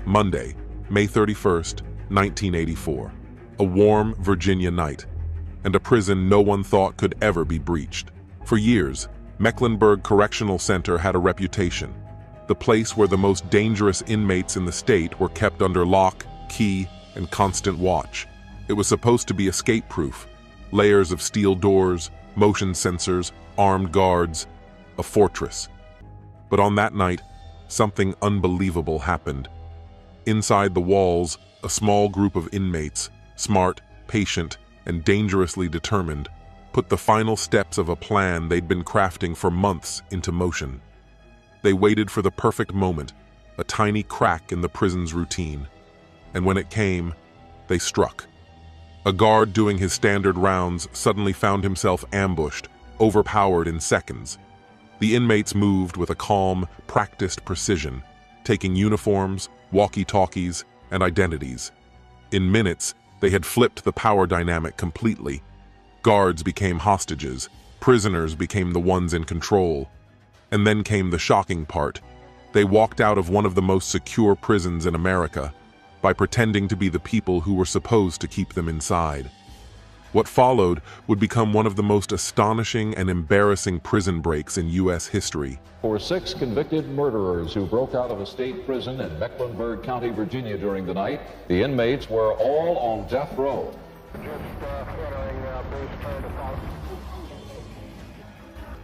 Monday, May 31st, 1984. A warm Virginia night, and a prison no one thought could ever be breached. For years, Mecklenburg Correctional Center had a reputation, the place where the most dangerous inmates in the state were kept under lock, key, and constant watch. It was supposed to be escape-proof, layers of steel doors, motion sensors, armed guards, a fortress. But on that night, something unbelievable happened. Inside the walls, a small group of inmates, smart, patient, and dangerously determined, put the final steps of a plan they'd been crafting for months into motion. They waited for the perfect moment, a tiny crack in the prison's routine. And when it came, they struck. A guard doing his standard rounds suddenly found himself ambushed, overpowered in seconds. The inmates moved with a calm, practiced precision, taking uniforms, walkie-talkies, and identities. In minutes, they had flipped the power dynamic completely. Guards became hostages, prisoners became the ones in control. And then came the shocking part. They walked out of one of the most secure prisons in America by pretending to be the people who were supposed to keep them inside. What followed would become one of the most astonishing and embarrassing prison breaks in U.S. history. For 6 convicted murderers who broke out of a state prison in Mecklenburg County, Virginia during the night, the inmates were all on death row.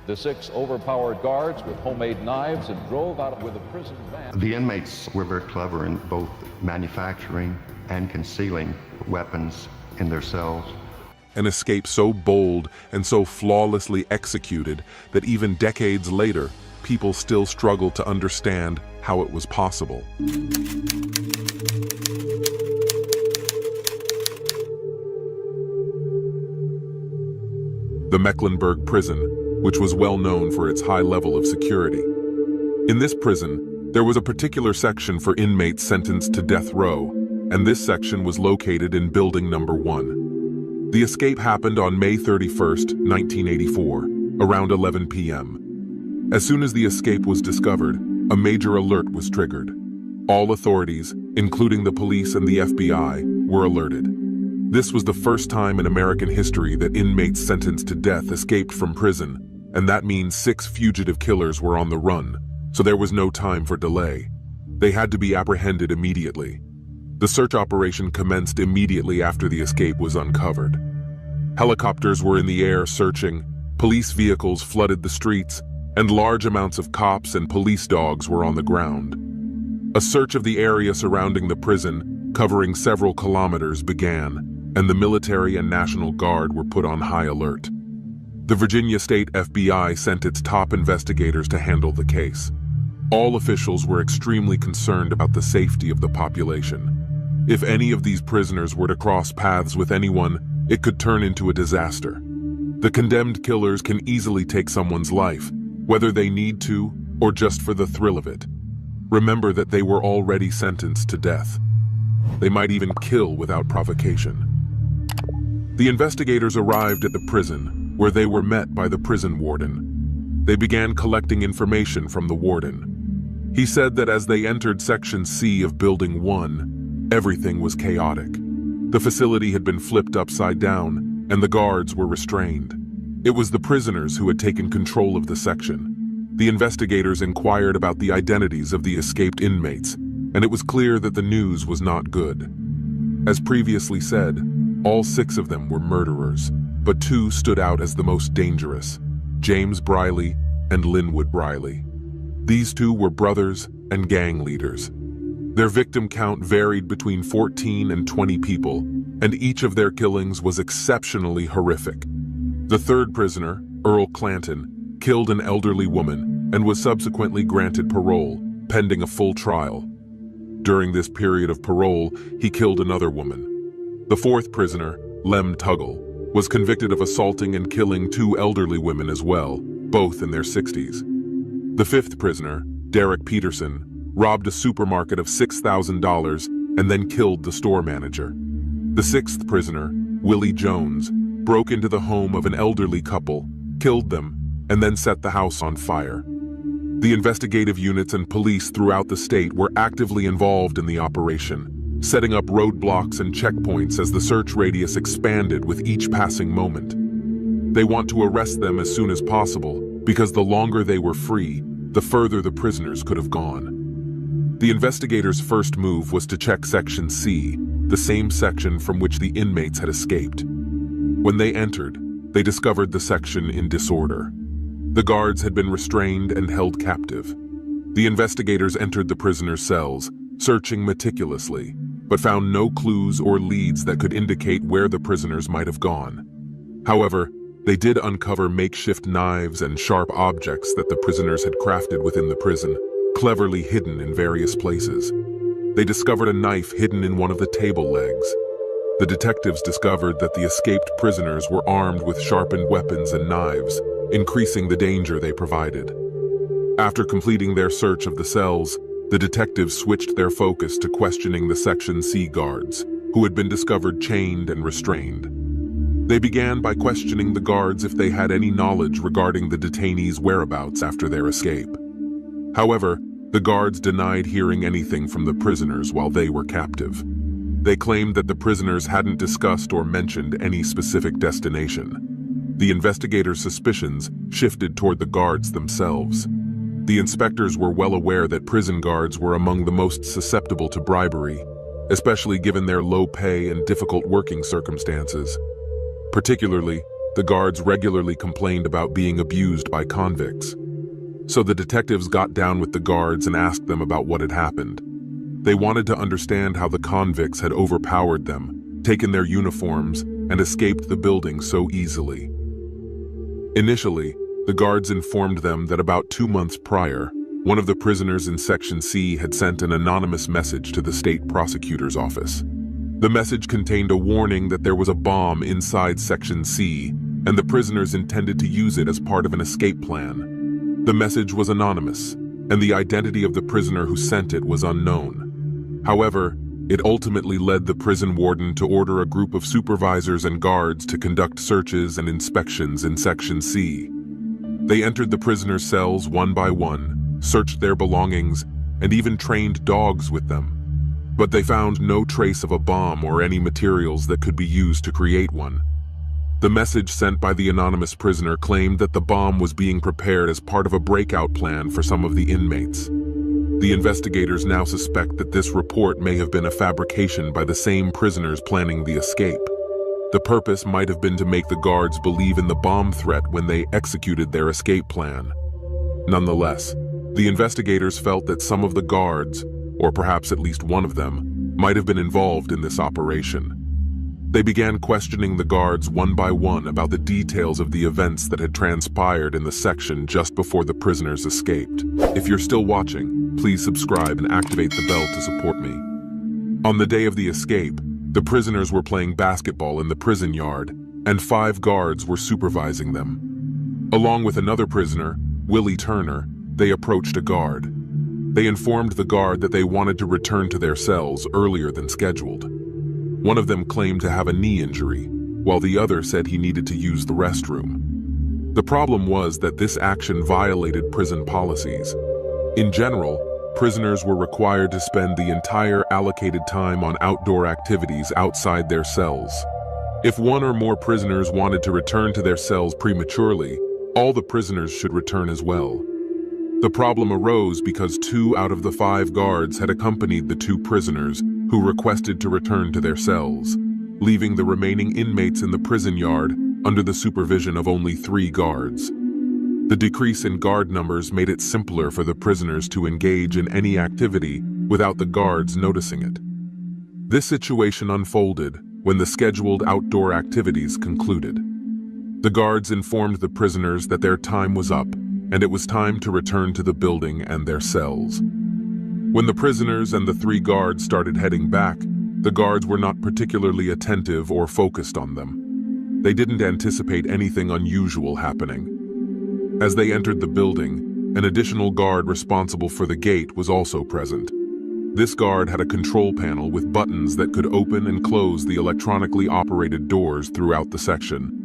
The 6 overpowered guards with homemade knives had drove out with a prison van. The inmates were very clever in both manufacturing and concealing weapons in their cells. An escape so bold and so flawlessly executed that even decades later, people still struggle to understand how it was possible. The Mecklenburg prison, which was well known for its high level of security. In this prison, there was a particular section for inmates sentenced to death row, and this section was located in building number 1. The escape happened on May 31st, 1984, around 11 p.m. As soon as the escape was discovered, a major alert was triggered. All authorities, including the police and the FBI, were alerted. This was the first time in American history that inmates sentenced to death escaped from prison, and that means 6 fugitive killers were on the run, so there was no time for delay. They had to be apprehended immediately. The search operation commenced immediately after the escape was uncovered. Helicopters were in the air searching, police vehicles flooded the streets, and large amounts of cops and police dogs were on the ground. A search of the area surrounding the prison, covering several kilometers, began, and the military and National Guard were put on high alert. The Virginia State FBI sent its top investigators to handle the case. All officials were extremely concerned about the safety of the population. If any of these prisoners were to cross paths with anyone, it could turn into a disaster. The condemned killers can easily take someone's life, whether they need to or just for the thrill of it. Remember that they were already sentenced to death. They might even kill without provocation. The investigators arrived at the prison, where they were met by the prison warden. They began collecting information from the warden. He said that as they entered Section C of Building 1, everything was chaotic. The facility had been flipped upside down, and the guards were restrained. It was the prisoners who had taken control of the section. The investigators inquired about the identities of the escaped inmates, and it was clear that the news was not good. As previously said, all 6 of them were murderers, but 2 stood out as the most dangerous: James Briley and Linwood Briley. These 2 were brothers and gang leaders. Their victim count varied between 14 and 20 people, and each of their killings was exceptionally horrific. The 3rd prisoner, Earl Clanton, killed an elderly woman and was subsequently granted parole, pending a full trial. During this period of parole, he killed another woman. The 4th prisoner, Lem Tuggle, was convicted of assaulting and killing 2 elderly women as well, both in their 60s. The 5th prisoner, Derek Peterson, robbed a supermarket of $6,000 and then killed the store manager. The 6th prisoner, Willie Jones, broke into the home of an elderly couple, killed them, and then set the house on fire. The investigative units and police throughout the state were actively involved in the operation, setting up roadblocks and checkpoints as the search radius expanded with each passing moment. They want to arrest them as soon as possible because the longer they were free, the further the prisoners could have gone. The investigators' first move was to check Section C, the same section from which the inmates had escaped. When they entered, they discovered the section in disorder. The guards had been restrained and held captive. The investigators entered the prisoners' cells, searching meticulously, but found no clues or leads that could indicate where the prisoners might have gone. However, they did uncover makeshift knives and sharp objects that the prisoners had crafted within the prison, cleverly hidden in various places. They discovered a knife hidden in one of the table legs. The detectives discovered that the escaped prisoners were armed with sharpened weapons and knives, increasing the danger they provided. After completing their search of the cells, the detectives switched their focus to questioning the Section C guards, who had been discovered chained and restrained. They began by questioning the guards if they had any knowledge regarding the detainees' whereabouts after their escape. However, the guards denied hearing anything from the prisoners while they were captive. They claimed that the prisoners hadn't discussed or mentioned any specific destination. The investigators' suspicions shifted toward the guards themselves. The inspectors were well aware that prison guards were among the most susceptible to bribery, especially given their low pay and difficult working circumstances. Particularly, the guards regularly complained about being abused by convicts. So the detectives got down with the guards and asked them about what had happened. They wanted to understand how the convicts had overpowered them, taken their uniforms, and escaped the building so easily. Initially, the guards informed them that about 2 months prior, one of the prisoners in Section C had sent an anonymous message to the state prosecutor's office. The message contained a warning that there was a bomb inside Section C, and the prisoners intended to use it as part of an escape plan. The message was anonymous, and the identity of the prisoner who sent it was unknown. However, it ultimately led the prison warden to order a group of supervisors and guards to conduct searches and inspections in Section C. They entered the prisoners' cells one by one, searched their belongings, and even trained dogs with them. But they found no trace of a bomb or any materials that could be used to create one. The message sent by the anonymous prisoner claimed that the bomb was being prepared as part of a breakout plan for some of the inmates. The investigators now suspect that this report may have been a fabrication by the same prisoners planning the escape. The purpose might have been to make the guards believe in the bomb threat when they executed their escape plan. Nonetheless, the investigators felt that some of the guards, or perhaps at least one of them, might have been involved in this operation. They began questioning the guards one by one about the details of the events that had transpired in the section just before the prisoners escaped. If you're still watching, please subscribe and activate the bell to support me. On the day of the escape, the prisoners were playing basketball in the prison yard, and 5 guards were supervising them. Along with another prisoner, Willie Turner, they approached a guard. They informed the guard that they wanted to return to their cells earlier than scheduled. One of them claimed to have a knee injury, while the other said he needed to use the restroom. The problem was that this action violated prison policies. In general, prisoners were required to spend the entire allocated time on outdoor activities outside their cells. If one or more prisoners wanted to return to their cells prematurely, all the prisoners should return as well. The problem arose because 2 out of the 5 guards had accompanied the 2 prisoners who requested to return to their cells, leaving the remaining inmates in the prison yard under the supervision of only 3 guards. The decrease in guard numbers made it simpler for the prisoners to engage in any activity without the guards noticing it. This situation unfolded when the scheduled outdoor activities concluded. The guards informed the prisoners that their time was up and it was time to return to the building and their cells. When the prisoners and the 3 guards started heading back, the guards were not particularly attentive or focused on them. They didn't anticipate anything unusual happening. As they entered the building, an additional guard responsible for the gate was also present. This guard had a control panel with buttons that could open and close the electronically operated doors throughout the section.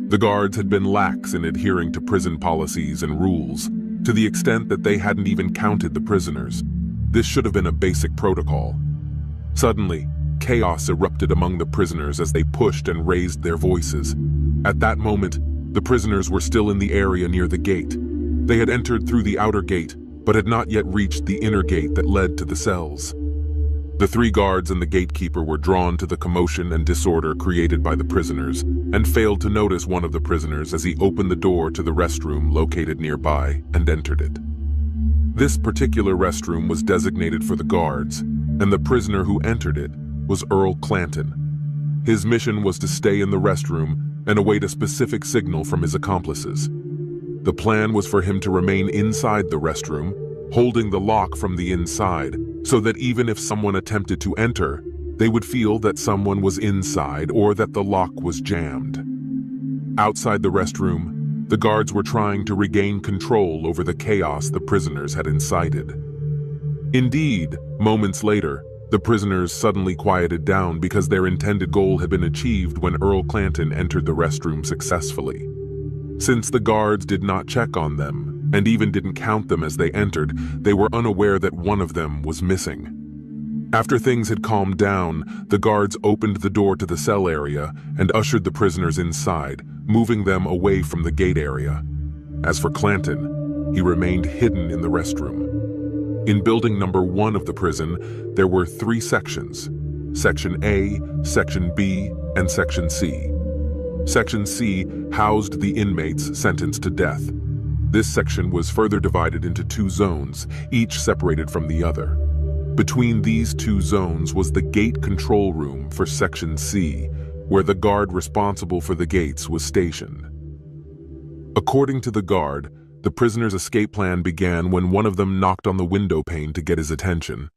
The guards had been lax in adhering to prison policies and rules, to the extent that they hadn't even counted the prisoners. This should have been a basic protocol. Suddenly, chaos erupted among the prisoners as they pushed and raised their voices. At that moment, the prisoners were still in the area near the gate. They had entered through the outer gate, but had not yet reached the inner gate that led to the cells. The 3 guards and the gatekeeper were drawn to the commotion and disorder created by the prisoners, and failed to notice one of the prisoners as he opened the door to the restroom located nearby and entered it. This particular restroom was designated for the guards, and the prisoner who entered it was Earl Clanton. His mission was to stay in the restroom and await a specific signal from his accomplices. The plan was for him to remain inside the restroom, holding the lock from the inside, so that even if someone attempted to enter, they would feel that someone was inside or that the lock was jammed. Outside the restroom, the guards were trying to regain control over the chaos the prisoners had incited. Indeed, moments later, the prisoners suddenly quieted down because their intended goal had been achieved when Earl Clanton entered the restroom successfully. Since the guards did not check on them, and even didn't count them as they entered, they were unaware that one of them was missing. After things had calmed down, the guards opened the door to the cell area and ushered the prisoners inside, moving them away from the gate area. As for Clanton, he remained hidden in the restroom. In building number 1 of the prison, there were 3 sections: Section A, Section B, and Section C. Section C housed the inmates sentenced to death. This section was further divided into 2 zones, each separated from the other. Between these 2 zones was the gate control room for Section C, where the guard responsible for the gates was stationed. According to the guard, the prisoner's escape plan began when one of them knocked on the window pane to get his attention.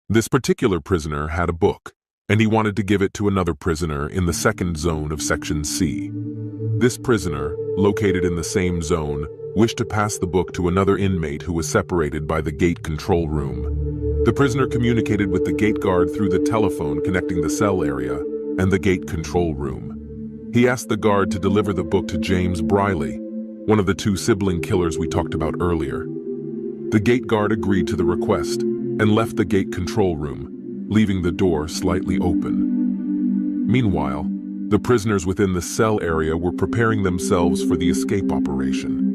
This particular prisoner had a book, and he wanted to give it to another prisoner in the second zone of Section C. This prisoner, located in the same zone, wished to pass the book to another inmate who was separated by the gate control room. The prisoner communicated with the gate guard through the telephone connecting the cell area and the gate control room. He asked the guard to deliver the book to James Briley, one of the 2 sibling killers we talked about earlier. The gate guard agreed to the request and left the gate control room, leaving the door slightly open. Meanwhile, the prisoners within the cell area were preparing themselves for the escape operation.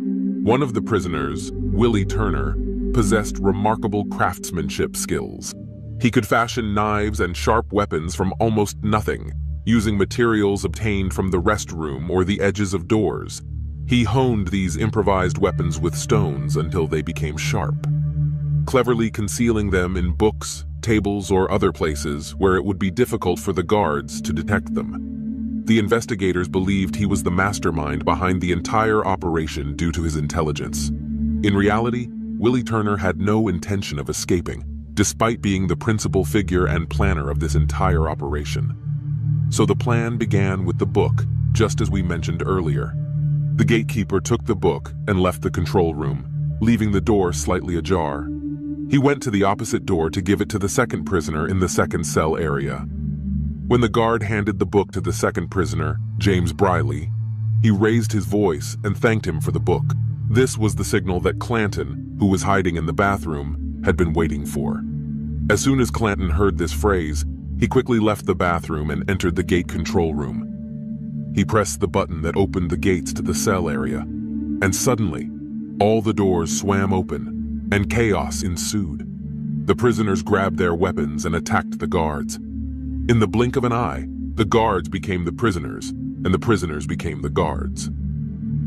One of the prisoners, Willie Turner, possessed remarkable craftsmanship skills. He could fashion knives and sharp weapons from almost nothing, using materials obtained from the restroom or the edges of doors. He honed these improvised weapons with stones until they became sharp, cleverly concealing them in books, tables, or other places where it would be difficult for the guards to detect them. The investigators believed he was the mastermind behind the entire operation due to his intelligence. In reality, Willie Turner had no intention of escaping, despite being the principal figure and planner of this entire operation. So the plan began with the book, just as we mentioned earlier. The gatekeeper took the book and left the control room, leaving the door slightly ajar. He went to the opposite door to give it to the second prisoner in the second cell area. When the guard handed the book to the second prisoner, James Briley, he raised his voice and thanked him for the book. This was the signal that Clanton, who was hiding in the bathroom, had been waiting for. As soon as Clanton heard this phrase, he quickly left the bathroom and entered the gate control room. He pressed the button that opened the gates to the cell area, and suddenly, all the doors swam open, and chaos ensued. The prisoners grabbed their weapons and attacked the guards. In the blink of an eye, the guards became the prisoners, and the prisoners became the guards.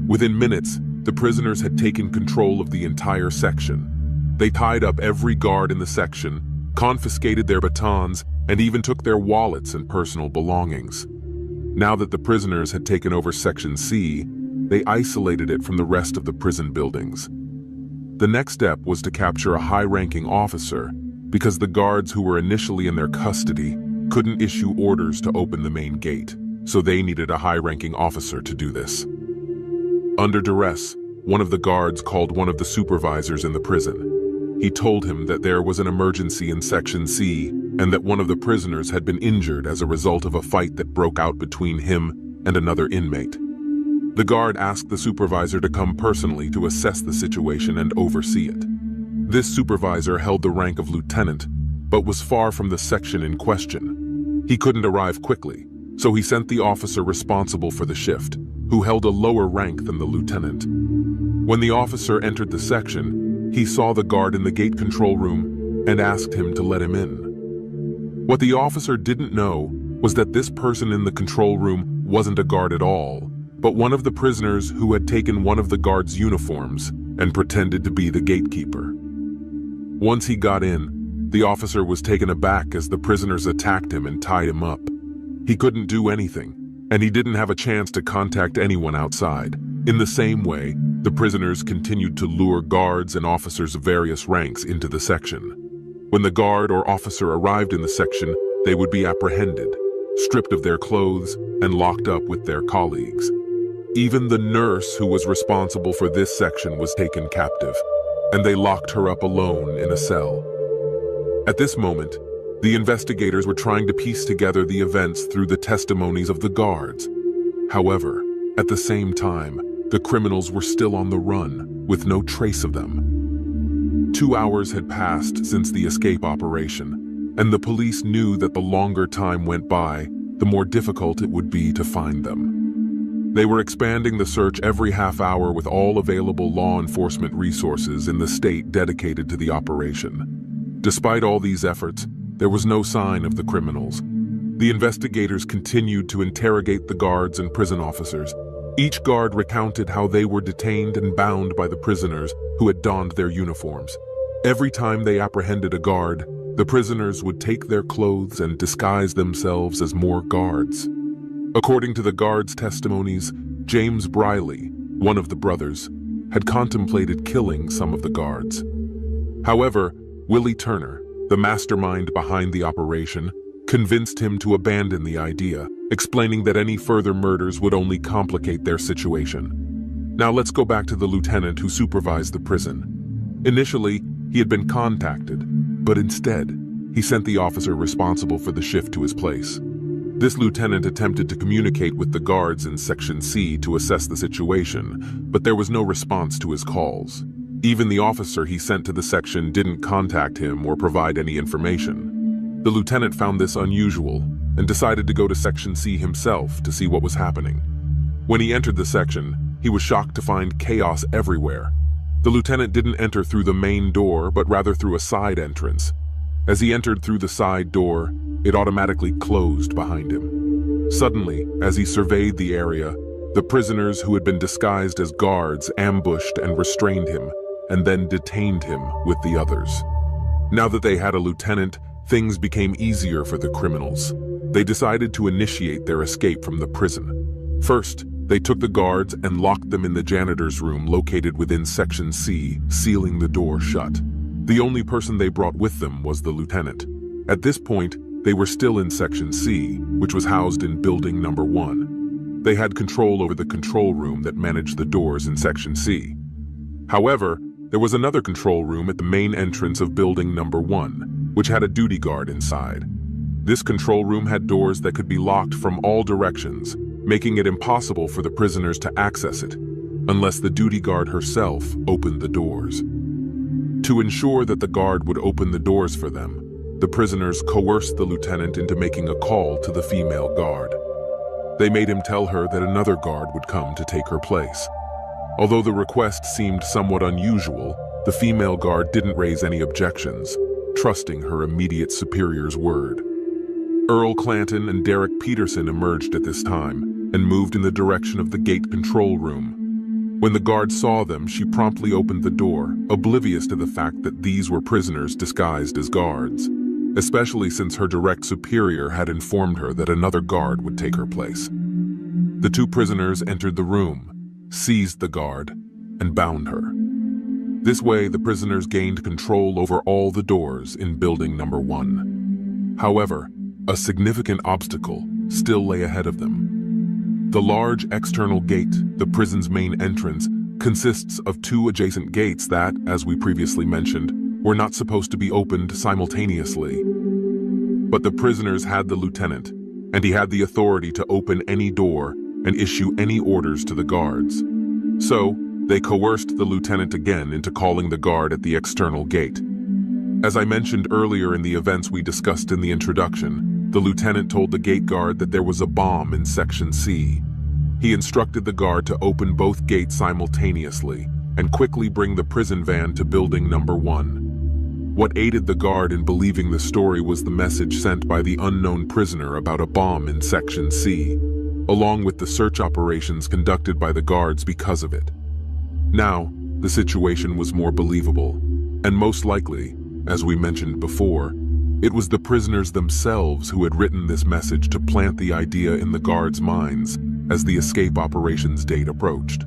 Within minutes, the prisoners had taken control of the entire section. They tied up every guard in the section, confiscated their batons, and even took their wallets and personal belongings. Now that the prisoners had taken over Section C, they isolated it from the rest of the prison buildings. The next step was to capture a high-ranking officer, because the guards who were initially in their custody couldn't issue orders to open the main gate, so they needed a high-ranking officer to do this. Under duress, one of the guards called one of the supervisors in the prison. He told him that there was an emergency in Section C and that one of the prisoners had been injured as a result of a fight that broke out between him and another inmate. The guard asked the supervisor to come personally to assess the situation and oversee it. This supervisor held the rank of lieutenant, but was far from the section in question. He couldn't arrive quickly, so he sent the officer responsible for the shift, who held a lower rank than the lieutenant. When the officer entered the section, he saw the guard in the gate control room and asked him to let him in. What the officer didn't know was that this person in the control room wasn't a guard at all, but one of the prisoners who had taken one of the guard's uniforms and pretended to be the gatekeeper. Once he got in, the officer was taken aback as the prisoners attacked him and tied him up. He couldn't do anything, and he didn't have a chance to contact anyone outside. In the same way, the prisoners continued to lure guards and officers of various ranks into the section. When the guard or officer arrived in the section, they would be apprehended, stripped of their clothes, and locked up with their colleagues. Even the nurse who was responsible for this section was taken captive, and they locked her up alone in a cell. At this moment, the investigators were trying to piece together the events through the testimonies of the guards. However, at the same time, the criminals were still on the run, with no trace of them. 2 hours had passed since the escape operation, and the police knew that the longer time went by, the more difficult it would be to find them. They were expanding the search every half hour with all available law enforcement resources in the state dedicated to the operation. Despite all these efforts, there was no sign of the criminals. The investigators continued to interrogate the guards and prison officers. Each guard recounted how they were detained and bound by the prisoners who had donned their uniforms. Every time they apprehended a guard, the prisoners would take their clothes and disguise themselves as more guards. According to the guards' testimonies, James Briley, one of the brothers, had contemplated killing some of the guards. However, Willie Turner, the mastermind behind the operation, convinced him to abandon the idea, explaining that any further murders would only complicate their situation. Now let's go back to the lieutenant who supervised the prison. Initially, he had been contacted, but instead, he sent the officer responsible for the shift to his place. This lieutenant attempted to communicate with the guards in Section C to assess the situation, but there was no response to his calls. Even the officer he sent to the section didn't contact him or provide any information. The lieutenant found this unusual and decided to go to Section C himself to see what was happening. When he entered the section, he was shocked to find chaos everywhere. The lieutenant didn't enter through the main door, but rather through a side entrance. As he entered through the side door, it automatically closed behind him. Suddenly, as he surveyed the area, the prisoners who had been disguised as guards ambushed and restrained him, and then detained him with the others. Now that they had a lieutenant, things became easier for the criminals. They decided to initiate their escape from the prison. First, they took the guards and locked them in the janitor's room located within Section C, sealing the door shut. The only person they brought with them was the lieutenant. At this point, they were still in Section C, which was housed in Building Number 1. They had control over the control room that managed the doors in Section C. However, there was another control room at the main entrance of Building Number 1, which had a duty guard inside. This control room had doors that could be locked from all directions, making it impossible for the prisoners to access it, unless the duty guard herself opened the doors. To ensure that the guard would open the doors for them, the prisoners coerced the lieutenant into making a call to the female guard. They made him tell her that another guard would come to take her place. Although the request seemed somewhat unusual, the female guard didn't raise any objections, trusting her immediate superior's word. Earl Clanton and Derek Peterson emerged at this time and moved in the direction of the gate control room. When the guard saw them, she promptly opened the door, oblivious to the fact that these were prisoners disguised as guards, especially since her direct superior had informed her that another guard would take her place. The two prisoners entered the room, seized the guard, and bound her. This way, the prisoners gained control over all the doors in Building Number 1. However, a significant obstacle still lay ahead of them. The large external gate, the prison's main entrance, consists of two adjacent gates that, as we previously mentioned, were not supposed to be opened simultaneously. But the prisoners had the lieutenant, and he had the authority to open any door and issue any orders to the guards. So, they coerced the lieutenant again into calling the guard at the external gate. As I mentioned earlier in the events we discussed in the introduction, the lieutenant told the gate guard that there was a bomb in Section C. He instructed the guard to open both gates simultaneously and quickly bring the prison van to building number 1. What aided the guard in believing the story was the message sent by the unknown prisoner about a bomb in Section C, along with the search operations conducted by the guards because of it. Now, the situation was more believable, and most likely, as we mentioned before, it was the prisoners themselves who had written this message to plant the idea in the guards' minds as the escape operations date approached.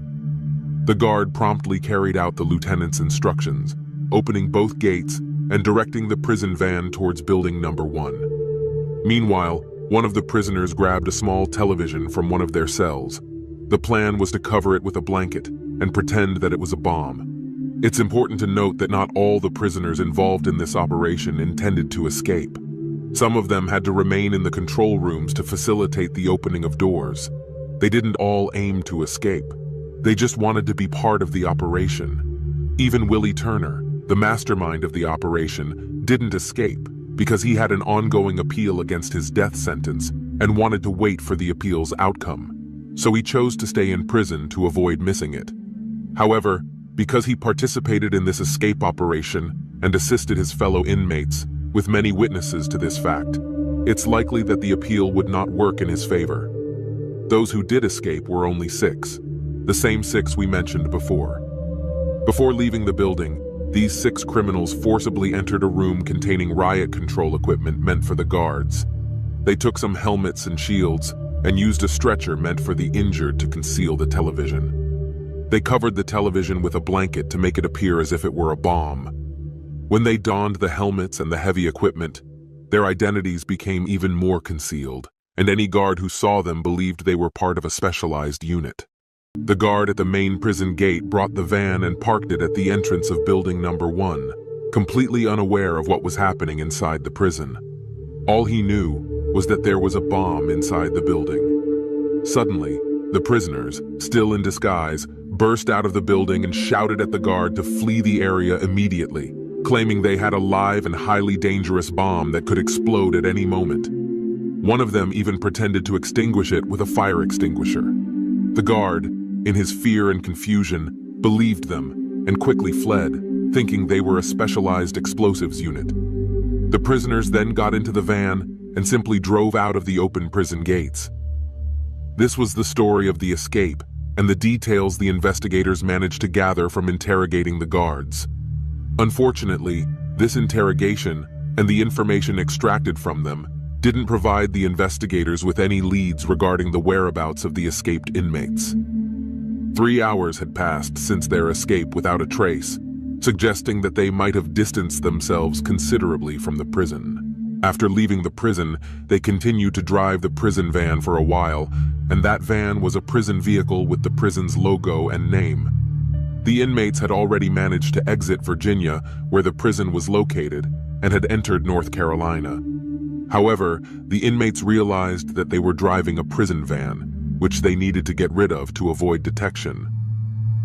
The guard promptly carried out the lieutenant's instructions, opening both gates and directing the prison van towards building number 1. Meanwhile, one of the prisoners grabbed a small television from one of their cells. The plan was to cover it with a blanket and pretend that it was a bomb. It's important to note that not all the prisoners involved in this operation intended to escape. Some of them had to remain in the control rooms to facilitate the opening of doors. They didn't all aim to escape. They just wanted to be part of the operation. Even Willie Turner, the mastermind of the operation, didn't escape because he had an ongoing appeal against his death sentence and wanted to wait for the appeal's outcome. So he chose to stay in prison to avoid missing it. However, because he participated in this escape operation and assisted his fellow inmates, with many witnesses to this fact, it's likely that the appeal would not work in his favor. Those who did escape were only 6, the same 6 we mentioned before. Before leaving the building, these 6 criminals forcibly entered a room containing riot control equipment meant for the guards. They took some helmets and shields and used a stretcher meant for the injured to conceal the television. They covered the television with a blanket to make it appear as if it were a bomb. When they donned the helmets and the heavy equipment, their identities became even more concealed, and any guard who saw them believed they were part of a specialized unit. The guard at the main prison gate brought the van and parked it at the entrance of building number 1, completely unaware of what was happening inside the prison. All he knew was that there was a bomb inside the building. Suddenly, the prisoners, still in disguise, burst out of the building and shouted at the guard to flee the area immediately, claiming they had a live and highly dangerous bomb that could explode at any moment. One of them even pretended to extinguish it with a fire extinguisher. The guard, in his fear and confusion, believed them and quickly fled, thinking they were a specialized explosives unit. The prisoners then got into the van and simply drove out of the open prison gates. This was the story of the escape and the details the investigators managed to gather from interrogating the guards. Unfortunately, this interrogation and the information extracted from them didn't provide the investigators with any leads regarding the whereabouts of the escaped inmates. 3 hours had passed since their escape without a trace, suggesting that they might have distanced themselves considerably from the prison. After leaving the prison, they continued to drive the prison van for a while, and that van was a prison vehicle with the prison's logo and name. The inmates had already managed to exit Virginia, where the prison was located, and had entered North Carolina. However, the inmates realized that they were driving a prison van, which they needed to get rid of to avoid detection.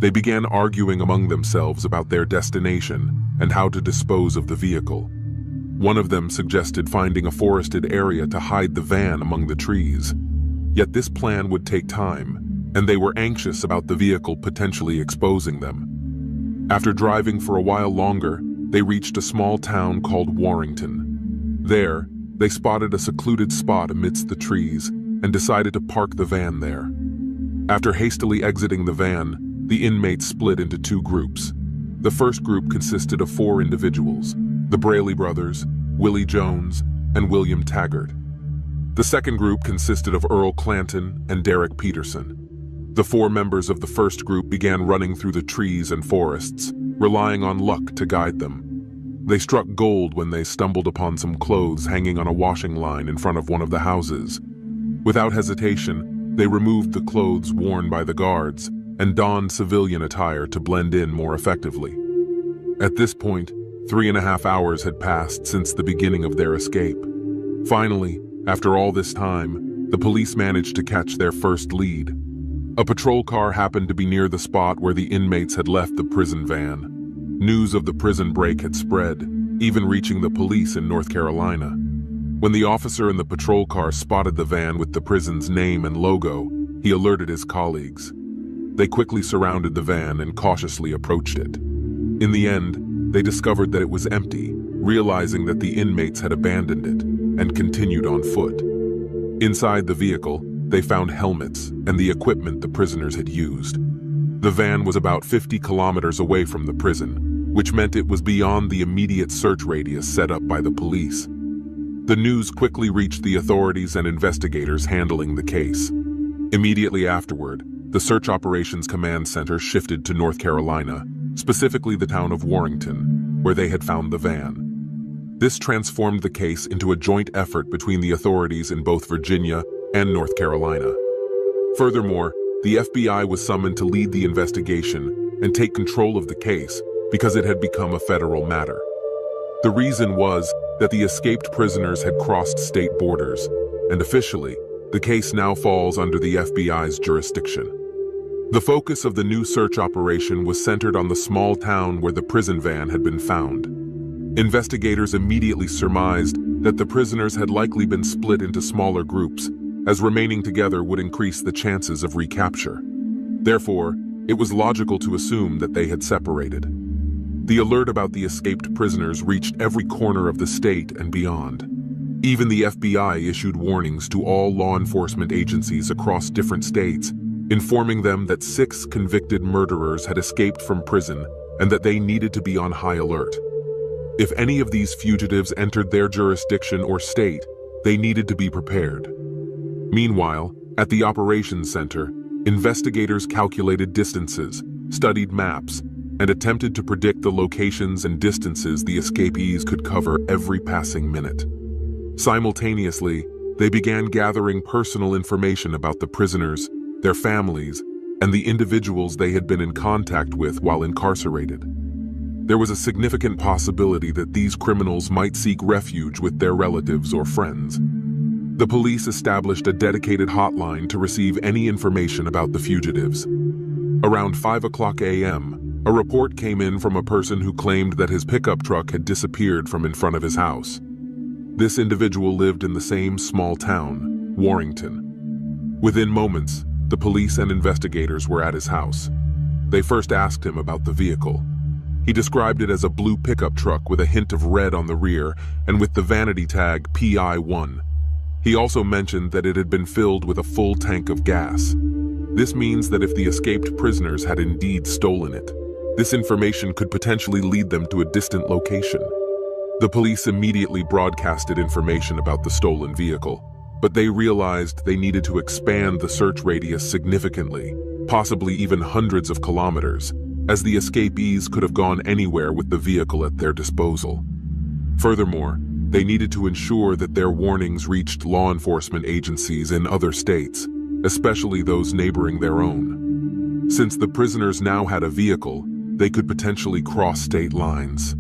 They began arguing among themselves about their destination and how to dispose of the vehicle. One of them suggested finding a forested area to hide the van among the trees. Yet this plan would take time, and they were anxious about the vehicle potentially exposing them. After driving for a while longer, they reached a small town called Warrington. There, they spotted a secluded spot amidst the trees and decided to park the van there. After hastily exiting the van, the inmates split into 2 groups. The first group consisted of 4 individuals: the Braley brothers, Willie Jones, and William Taggart. The second group consisted of Earl Clanton and Derek Peterson. The 4 members of the first group began running through the trees and forests, relying on luck to guide them. They struck gold when they stumbled upon some clothes hanging on a washing line in front of one of the houses. Without hesitation, they removed the clothes worn by the guards and donned civilian attire to blend in more effectively. At this point, 3.5 hours had passed since the beginning of their escape. Finally, after all this time, the police managed to catch their first lead. A patrol car happened to be near the spot where the inmates had left the prison van. News of the prison break had spread, even reaching the police in North Carolina. When the officer in the patrol car spotted the van with the prison's name and logo, he alerted his colleagues. They quickly surrounded the van and cautiously approached it. In the end, they discovered that it was empty, realizing that the inmates had abandoned it and continued on foot. Inside the vehicle, they found helmets and the equipment the prisoners had used. The van was about 50 kilometers away from the prison, which meant it was beyond the immediate search radius set up by the police. The news quickly reached the authorities and investigators handling the case. Immediately afterward, the Search Operations Command Center shifted to North Carolina, specifically the town of Warrenton, where they had found the van. This transformed the case into a joint effort between the authorities in both Virginia and North Carolina. Furthermore, the FBI was summoned to lead the investigation and take control of the case because it had become a federal matter. The reason was that the escaped prisoners had crossed state borders, and officially, the case now falls under the FBI's jurisdiction. The focus of the new search operation was centered on the small town where the prison van had been found. Investigators immediately surmised that the prisoners had likely been split into smaller groups, as remaining together would increase the chances of recapture. Therefore, it was logical to assume that they had separated. The alert about the escaped prisoners reached every corner of the state and beyond. Even the FBI issued warnings to all law enforcement agencies across different states, informing them that 6 convicted murderers had escaped from prison and that they needed to be on high alert. If any of these fugitives entered their jurisdiction or state, they needed to be prepared. Meanwhile, at the operations center, investigators calculated distances, studied maps, and attempted to predict the locations and distances the escapees could cover every passing minute. Simultaneously, they began gathering personal information about the prisoners, their families, and the individuals they had been in contact with while incarcerated. There was a significant possibility that these criminals might seek refuge with their relatives or friends. The police established a dedicated hotline to receive any information about the fugitives. Around 5:00 a.m., a report came in from a person who claimed that his pickup truck had disappeared from in front of his house. This individual lived in the same small town, Warrenton. Within moments, the police and investigators were at his house. They first asked him about the vehicle. He described it as a blue pickup truck with a hint of red on the rear and with the vanity tag PI1. He also mentioned that it had been filled with a full tank of gas. This means that if the escaped prisoners had indeed stolen it, this information could potentially lead them to a distant location. The police immediately broadcasted information about the stolen vehicle, but they realized they needed to expand the search radius significantly, possibly even hundreds of kilometers, as the escapees could have gone anywhere with the vehicle at their disposal. Furthermore, they needed to ensure that their warnings reached law enforcement agencies in other states, especially those neighboring their own. Since the prisoners now had a vehicle, they could potentially cross state lines.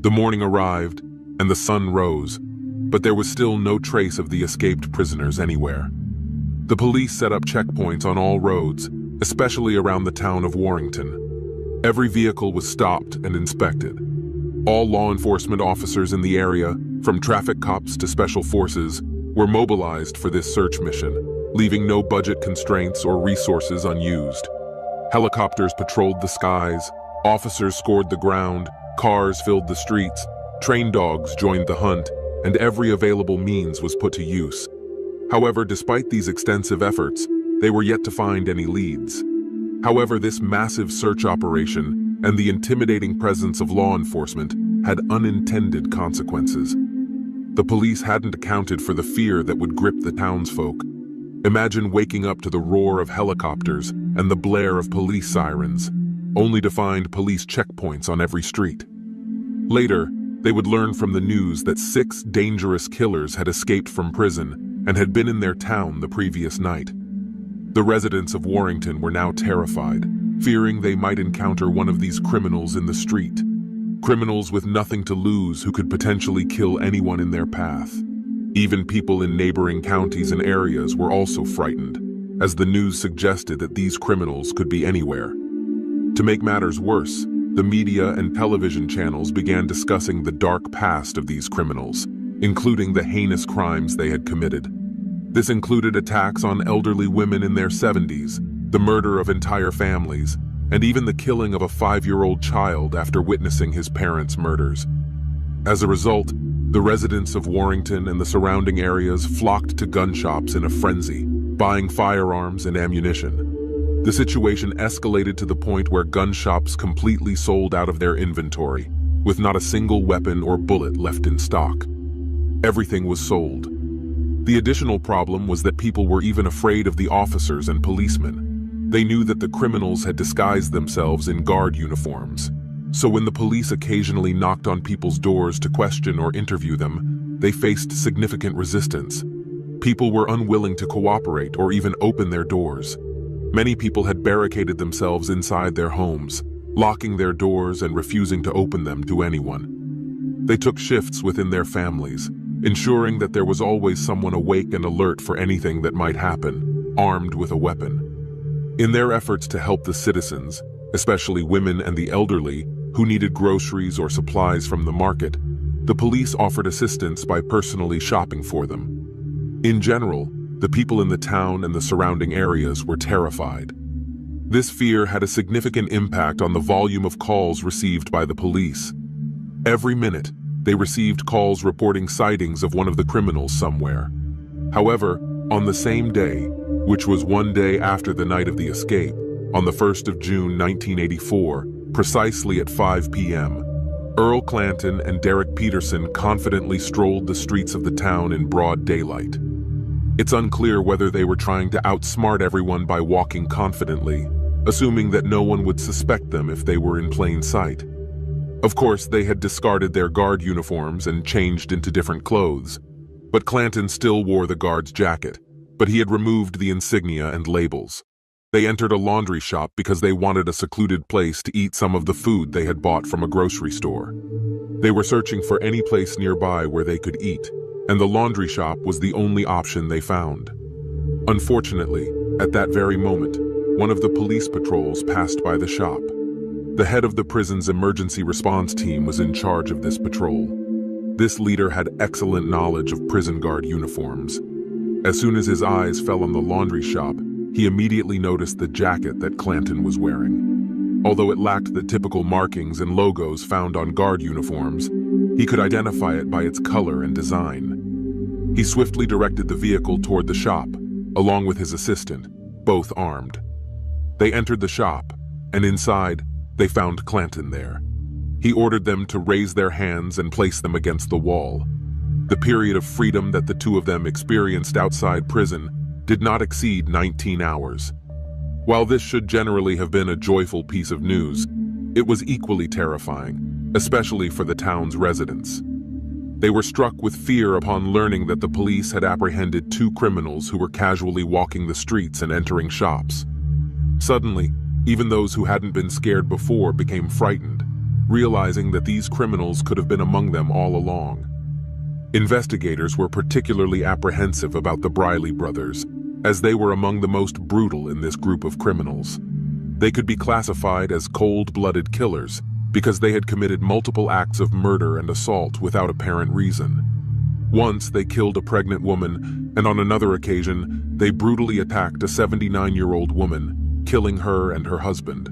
The morning arrived, and the sun rose, but there was still no trace of the escaped prisoners anywhere. The police set up checkpoints on all roads, especially around the town of Warrenton. Every vehicle was stopped and inspected. All law enforcement officers in the area, from traffic cops to special forces, were mobilized for this search mission, leaving no budget constraints or resources unused. Helicopters patrolled the skies, officers scored the ground, cars filled the streets, trained dogs joined the hunt, and every available means was put to use. However, despite these extensive efforts, they were yet to find any leads. However, this massive search operation and the intimidating presence of law enforcement had unintended consequences. The police hadn't accounted for the fear that would grip the townsfolk. Imagine waking up to the roar of helicopters and the blare of police sirens, only to find police checkpoints on every street. Later, they would learn from the news that 6 dangerous killers had escaped from prison and had been in their town the previous night. The residents of Warrenton were now terrified, fearing they might encounter one of these criminals in the street. Criminals with nothing to lose who could potentially kill anyone in their path. Even people in neighboring counties and areas were also frightened, as the news suggested that these criminals could be anywhere. To make matters worse, the media and television channels began discussing the dark past of these criminals, including the heinous crimes they had committed. This included attacks on elderly women in their 70s, the murder of entire families, and even the killing of a 5-year-old child after witnessing his parents' murders. As a result, the residents of Warrington and the surrounding areas flocked to gun shops in a frenzy, buying firearms and ammunition. The situation escalated to the point where gun shops completely sold out of their inventory, with not a single weapon or bullet left in stock. Everything was sold. The additional problem was that people were even afraid of the officers and policemen. They knew that the criminals had disguised themselves in guard uniforms. So when the police occasionally knocked on people's doors to question or interview them, they faced significant resistance. People were unwilling to cooperate or even open their doors. Many people had barricaded themselves inside their homes, locking their doors and refusing to open them to anyone. They took shifts within their families, ensuring that there was always someone awake and alert for anything that might happen, armed with a weapon. In their efforts to help the citizens, especially women and the elderly, who needed groceries or supplies from the market, the police offered assistance by personally shopping for them. In general, the people in the town and the surrounding areas were terrified. This fear had a significant impact on the volume of calls received by the police. Every minute, they received calls reporting sightings of one of the criminals somewhere. However, on the same day, which was one day after the night of the escape, on the 1st of June 1984, precisely at 5 p.m., Earl Clanton and Derek Peterson confidently strolled the streets of the town in broad daylight. It's unclear whether they were trying to outsmart everyone by walking confidently, assuming that no one would suspect them if they were in plain sight. Of course, they had discarded their guard uniforms and changed into different clothes, but Clanton still wore the guard's jacket, but he had removed the insignia and labels. They entered a laundry shop because they wanted a secluded place to eat some of the food they had bought from a grocery store. They were searching for any place nearby where they could eat, and the laundry shop was the only option they found. Unfortunately, at that very moment, one of the police patrols passed by the shop. The head of the prison's emergency response team was in charge of this patrol. This leader had excellent knowledge of prison guard uniforms. As soon as his eyes fell on the laundry shop, he immediately noticed the jacket that Clanton was wearing. Although it lacked the typical markings and logos found on guard uniforms, he could identify it by its color and design. He swiftly directed the vehicle toward the shop, along with his assistant, both armed. They entered the shop, and inside, they found Clanton there. He ordered them to raise their hands and place them against the wall. The period of freedom that the two of them experienced outside prison did not exceed 19 hours. While this should generally have been a joyful piece of news, it was equally terrifying, especially for the town's residents. They were struck with fear upon learning that the police had apprehended 2 criminals who were casually walking the streets and entering shops. Suddenly, even those who hadn't been scared before became frightened, realizing that these criminals could have been among them all along. Investigators were particularly apprehensive about the Briley brothers, as they were among the most brutal in this group of criminals. They could be classified as cold-blooded killers because they had committed multiple acts of murder and assault without apparent reason. Once they killed a pregnant woman, and on another occasion, they brutally attacked a 79-year-old woman, killing her and her husband.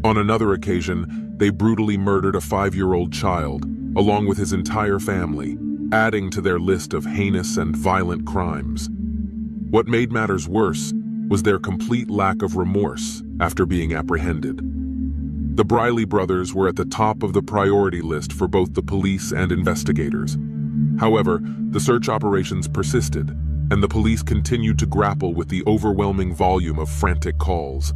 On another occasion, they brutally murdered a 5-year-old child, along with his entire family, adding to their list of heinous and violent crimes. What made matters worse was their complete lack of remorse after being apprehended. The Briley brothers were at the top of the priority list for both the police and investigators. However, the search operations persisted, and the police continued to grapple with the overwhelming volume of frantic calls.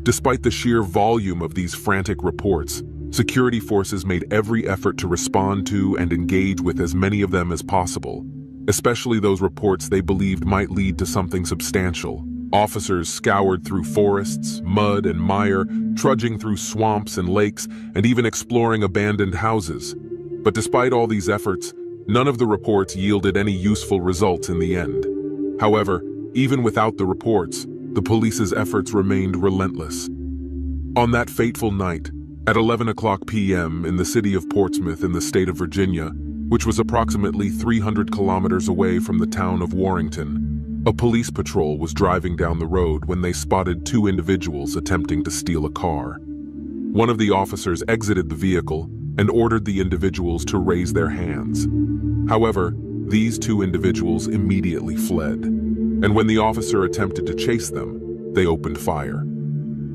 Despite the sheer volume of these frantic reports, security forces made every effort to respond to and engage with as many of them as possible, especially those reports they believed might lead to something substantial. Officers scoured through forests, mud, and mire, trudging through swamps and lakes, and even exploring abandoned houses. But despite all these efforts, None of the reports yielded any useful results in the end. However, even without the reports, the police's efforts remained relentless. On that fateful night, at 11 p.m. in the city of Portsmouth in the state of Virginia, which was approximately 300 kilometers away from the town of Warrington, a police patrol was driving down the road when they spotted two individuals attempting to steal a car. One of the officers exited the vehicle and ordered the individuals to raise their hands. However, these two individuals immediately fled, and when the officer attempted to chase them, they opened fire.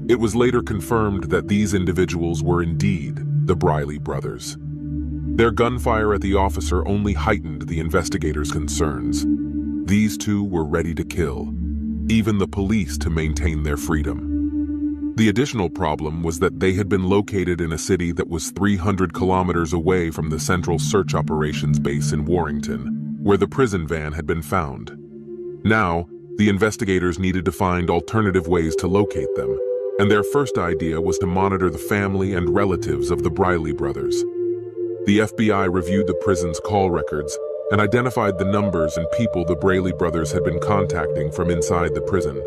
It was later confirmed that these individuals were indeed the Briley brothers. Their gunfire at the officer only heightened the investigators' concerns. These two were ready to kill, even the police, to maintain their freedom. The additional problem was that they had been located in a city that was 300 kilometers away from the Central Search Operations Base in Warrington, where the prison van had been found. Now, the investigators needed to find alternative ways to locate them, and their first idea was to monitor the family and relatives of the Briley brothers. The FBI reviewed the prison's call records and identified the numbers and people the Briley brothers had been contacting from inside the prison.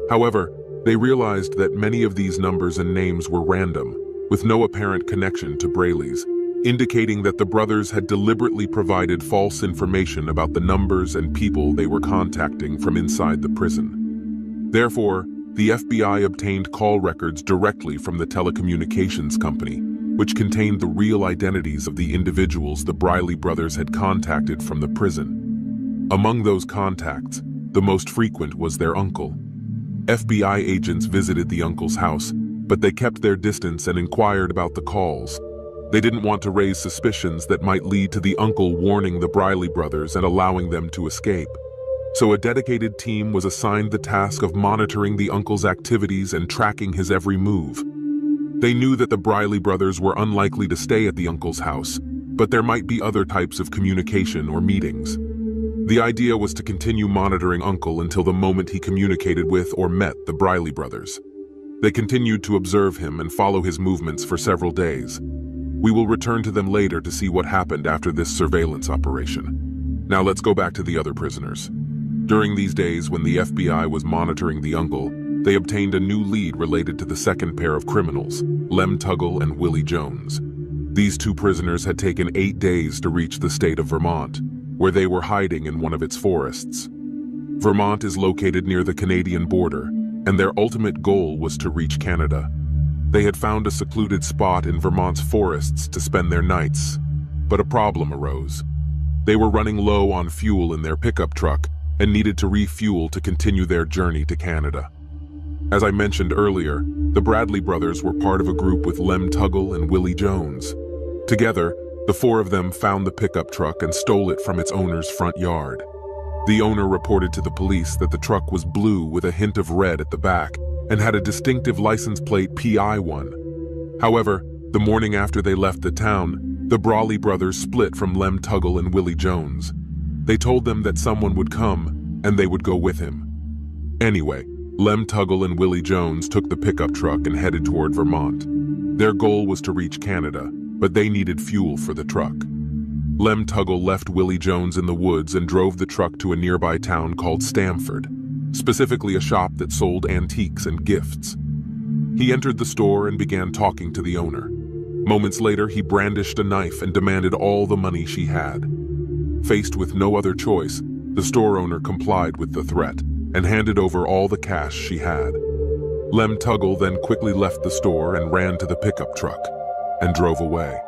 However, they realized that many of these numbers and names were random, with no apparent connection to Brayley's, indicating that the brothers had deliberately provided false information about the numbers and people they were contacting from inside the prison. Therefore, the FBI obtained call records directly from the telecommunications company, which contained the real identities of the individuals the Briley brothers had contacted from the prison. Among those contacts, the most frequent was their uncle. FBI agents visited the uncle's house, but they kept their distance and inquired about the calls. They didn't want to raise suspicions that might lead to the uncle warning the Briley brothers and allowing them to escape. So a dedicated team was assigned the task of monitoring the uncle's activities and tracking his every move. They knew that the Briley brothers were unlikely to stay at the uncle's house, but there might be other types of communication or meetings. The idea was to continue monitoring Uncle until the moment he communicated with or met the Briley brothers. They continued to observe him and follow his movements for several days. We will return to them later to see what happened after this surveillance operation. Now let's go back to the other prisoners. During these days when the FBI was monitoring the uncle, they obtained a new lead related to the second pair of criminals, Lem Tuggle and Willie Jones. These two prisoners had taken 8 days to reach the state of Vermont, where they were hiding in one of its forests. Vermont is located near the Canadian border, and their ultimate goal was to reach Canada. They had found a secluded spot in Vermont's forests to spend their nights, but a problem arose. They were running low on fuel in their pickup truck and needed to refuel to continue their journey to Canada. As I mentioned earlier, the Bradley brothers were part of a group with Lem Tuggle and Willie Jones. Together, the four of them found the pickup truck and stole it from its owner's front yard. The owner reported to the police that the truck was blue with a hint of red at the back and had a distinctive license plate PI1. However, the morning after they left the town, the Brawley brothers split from Lem Tuggle and Willie Jones. They told them that someone would come and they would go with him. Anyway, Lem Tuggle and Willie Jones took the pickup truck and headed toward Vermont. Their goal was to reach Canada, but they needed fuel for the truck. Lem Tuggle left Willie Jones in the woods and drove the truck to a nearby town called Stamford, specifically a shop that sold antiques and gifts. He entered the store and began talking to the owner. Moments later, he brandished a knife and demanded all the money she had. Faced with no other choice, the store owner complied with the threat and handed over all the cash she had. Lem Tuggle then quickly left the store and ran to the pickup truck and drove away.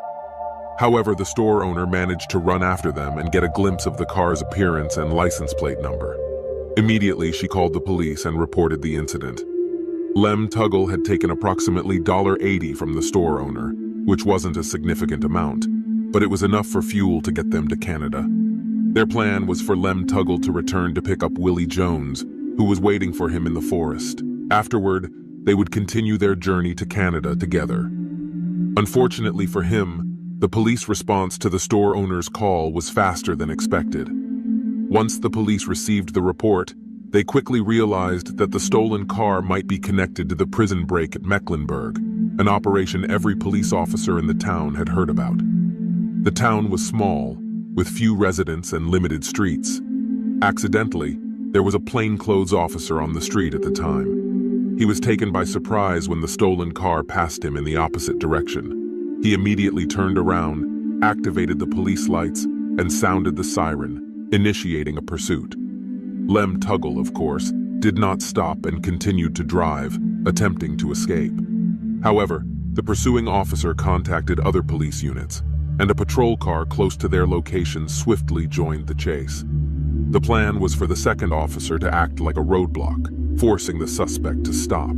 However, the store owner managed to run after them and get a glimpse of the car's appearance and license plate number. Immediately, she called the police and reported the incident. Lem Tuggle had taken approximately $80 from the store owner, which wasn't a significant amount, but it was enough for fuel to get them to Canada. Their plan was for Lem Tuggle to return to pick up Willie Jones, who was waiting for him in the forest. Afterward, they would continue their journey to Canada together. Unfortunately for him, the police response to the store owner's call was faster than expected. Once the police received the report, they quickly realized that the stolen car might be connected to the prison break at Mecklenburg, an operation every police officer in the town had heard about. The town was small, with few residents and limited streets. Accidentally, there was a plainclothes officer on the street at the time. He was taken by surprise when the stolen car passed him in the opposite direction. He immediately turned around, activated the police lights, and sounded the siren, initiating a pursuit. Lem Tuggle, of course, did not stop and continued to drive, attempting to escape. However, the pursuing officer contacted other police units, and a patrol car close to their location swiftly joined the chase. The plan was for the second officer to act like a roadblock, forcing the suspect to stop.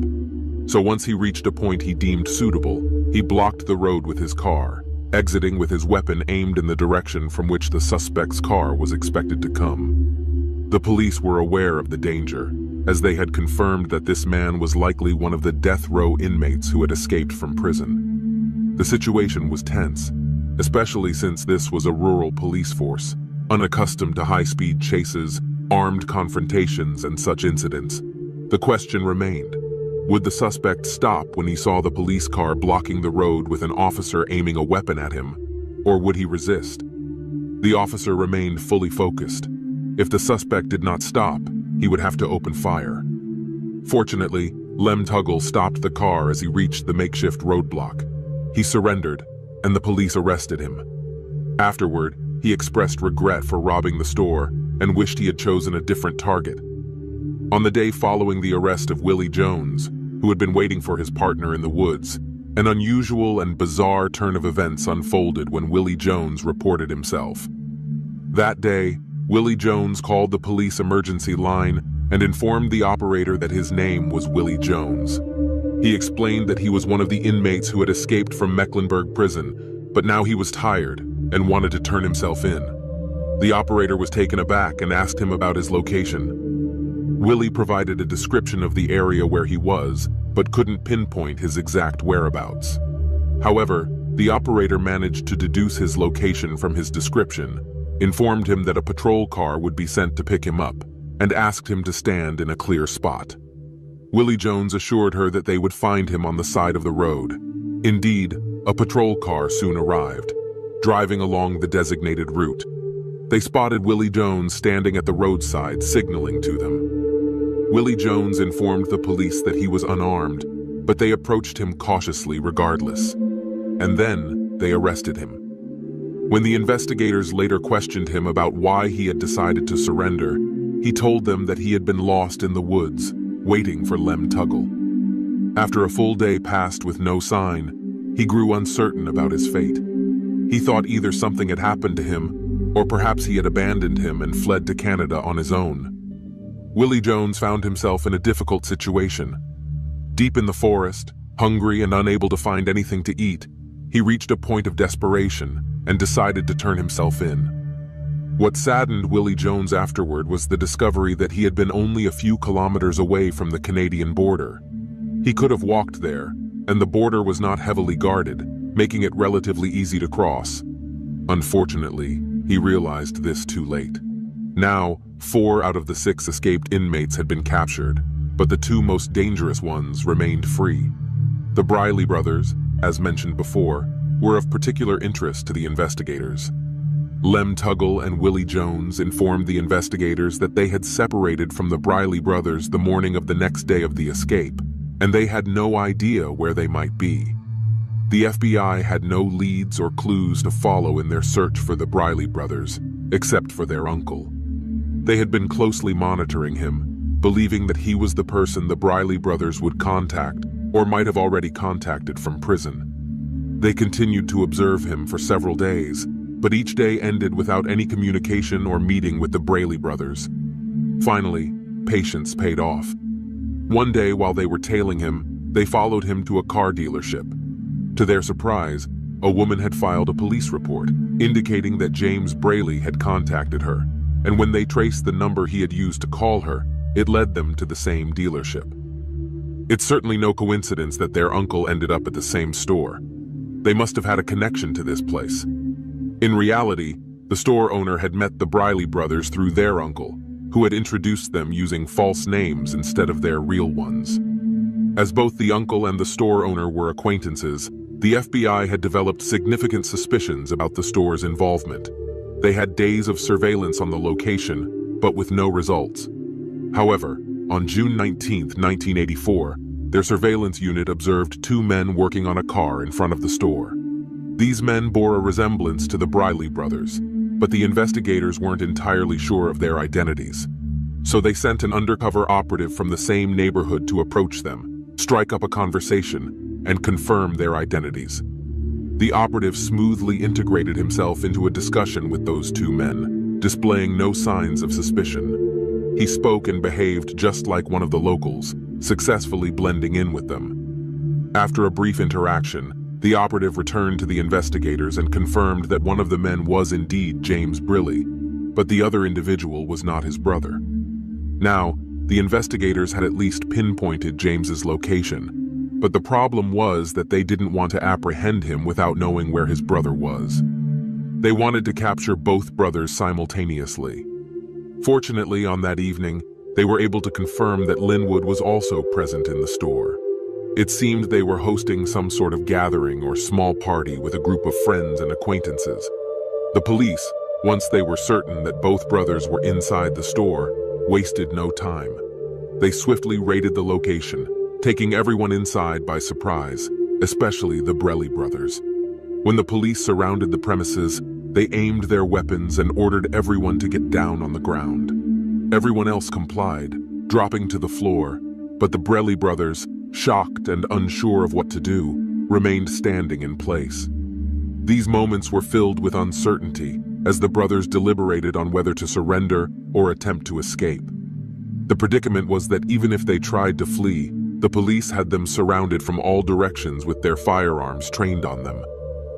So once he reached a point he deemed suitable, he blocked the road with his car, exiting with his weapon aimed in the direction from which the suspect's car was expected to come. The police were aware of the danger, as they had confirmed that this man was likely one of the death row inmates who had escaped from prison. The situation was tense, especially since this was a rural police force, unaccustomed to high-speed chases, armed confrontations, and such incidents. The question remained, would the suspect stop when he saw the police car blocking the road with an officer aiming a weapon at him, or would he resist? The officer remained fully focused. If the suspect did not stop, he would have to open fire. Fortunately, Lem Tuggle stopped the car as he reached the makeshift roadblock. He surrendered, and the police arrested him. Afterward, he expressed regret for robbing the store and wished he had chosen a different target. On the day following the arrest of Willie Jones, who had been waiting for his partner in the woods, an unusual and bizarre turn of events unfolded when Willie Jones reported himself. That day, Willie Jones called the police emergency line and informed the operator that his name was Willie Jones. He explained that he was one of the inmates who had escaped from Mecklenburg prison, but now he was tired and wanted to turn himself in. The operator was taken aback and asked him about his location. Willie provided a description of the area where he was, but couldn't pinpoint his exact whereabouts. However, the operator managed to deduce his location from his description, informed him that a patrol car would be sent to pick him up, and asked him to stand in a clear spot. Willie Jones assured her that they would find him on the side of the road. Indeed, a patrol car soon arrived, driving along the designated route. They spotted Willie Jones standing at the roadside, signaling to them. Willie Jones informed the police that he was unarmed, but they approached him cautiously regardless. And then they arrested him. When the investigators later questioned him about why he had decided to surrender, he told them that he had been lost in the woods, waiting for Lem Tuggle. After a full day passed with no sign, he grew uncertain about his fate. He thought either something had happened to him, or perhaps he had abandoned him and fled to Canada on his own. Willie Jones found himself in a difficult situation. Deep in the forest, hungry and unable to find anything to eat, he reached a point of desperation and decided to turn himself in. What saddened Willie Jones afterward was the discovery that he had been only a few kilometers away from the Canadian border. He could have walked there, and the border was not heavily guarded, making it relatively easy to cross. Unfortunately, he realized this too late. Now, 4 out of the 6 escaped inmates had been captured, but the 2 most dangerous ones remained free. The Briley brothers, as mentioned before, were of particular interest to the investigators. Lem Tuggle and Willie Jones informed the investigators that they had separated from the Briley brothers the morning of the next day of the escape, and they had no idea where they might be. The FBI had no leads or clues to follow in their search for the Briley brothers, except for their uncle. They had been closely monitoring him, believing that he was the person the Briley brothers would contact or might have already contacted from prison. They continued to observe him for several days, but each day ended without any communication or meeting with the Briley brothers. Finally, patience paid off. One day while they were tailing him, they followed him to a car dealership. To their surprise, a woman had filed a police report, indicating that James Braley had contacted her, and when they traced the number he had used to call her, it led them to the same dealership. It's certainly no coincidence that their uncle ended up at the same store. They must have had a connection to this place. In reality, the store owner had met the Briley brothers through their uncle, who had introduced them using false names instead of their real ones. As both the uncle and the store owner were acquaintances, the FBI had developed significant suspicions about the store's involvement. They had days of surveillance on the location, but with no results. However, on June 19, 1984, their surveillance unit observed two men working on a car in front of the store. These men bore a resemblance to the Briley brothers, but the investigators weren't entirely sure of their identities. So they sent an undercover operative from the same neighborhood to approach them, strike up a conversation, and confirm their identities. The operative smoothly integrated himself into a discussion with those two men, displaying no signs of suspicion. He spoke and behaved just like one of the locals, successfully blending in with them. After a brief interaction, the operative returned to the investigators and confirmed that one of the men was indeed James Briley, but the other individual was not his brother. Now, the investigators had at least pinpointed James's location, but the problem was that they didn't want to apprehend him without knowing where his brother was. They wanted to capture both brothers simultaneously. Fortunately, on that evening, they were able to confirm that Linwood was also present in the store. It seemed they were hosting some sort of gathering or small party with a group of friends and acquaintances. The police, once they were certain that both brothers were inside the store, wasted no time. They swiftly raided the location, taking everyone inside by surprise, especially the Briley brothers. When the police surrounded the premises, they aimed their weapons and ordered everyone to get down on the ground. Everyone else complied, dropping to the floor, but the Briley brothers, shocked and unsure of what to do, remained standing in place. These moments were filled with uncertainty as the brothers deliberated on whether to surrender or attempt to escape. The predicament was that even if they tried to flee, the police had them surrounded from all directions with their firearms trained on them.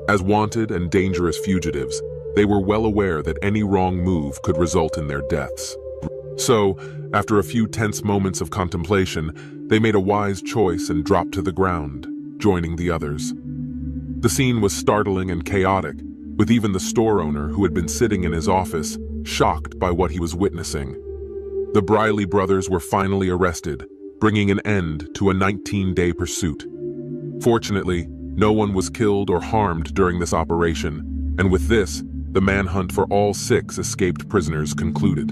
As wanted and dangerous fugitives, they were well aware that any wrong move could result in their deaths. So, after a few tense moments of contemplation, they made a wise choice and dropped to the ground, joining the others. The scene was startling and chaotic, with even the store owner, who had been sitting in his office, shocked by what he was witnessing. The Briley brothers were finally arrested, bringing an end to a 19-day pursuit. Fortunately, no one was killed or harmed during this operation, and with this, the manhunt for all 6 escaped prisoners concluded.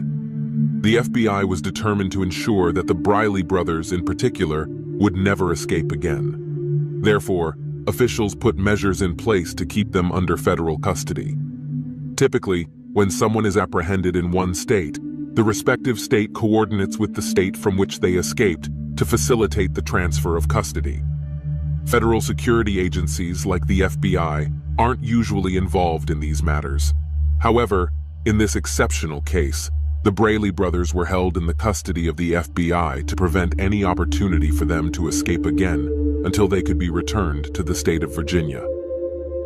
The FBI was determined to ensure that the Briley brothers in particular would never escape again. Therefore, officials put measures in place to keep them under federal custody. Typically, when someone is apprehended in one state, the respective state coordinates with the state from which they escaped to facilitate the transfer of custody. Federal security agencies like the FBI aren't usually involved in these matters. However, in this exceptional case, the Briley brothers were held in the custody of the FBI to prevent any opportunity for them to escape again until they could be returned to the state of Virginia.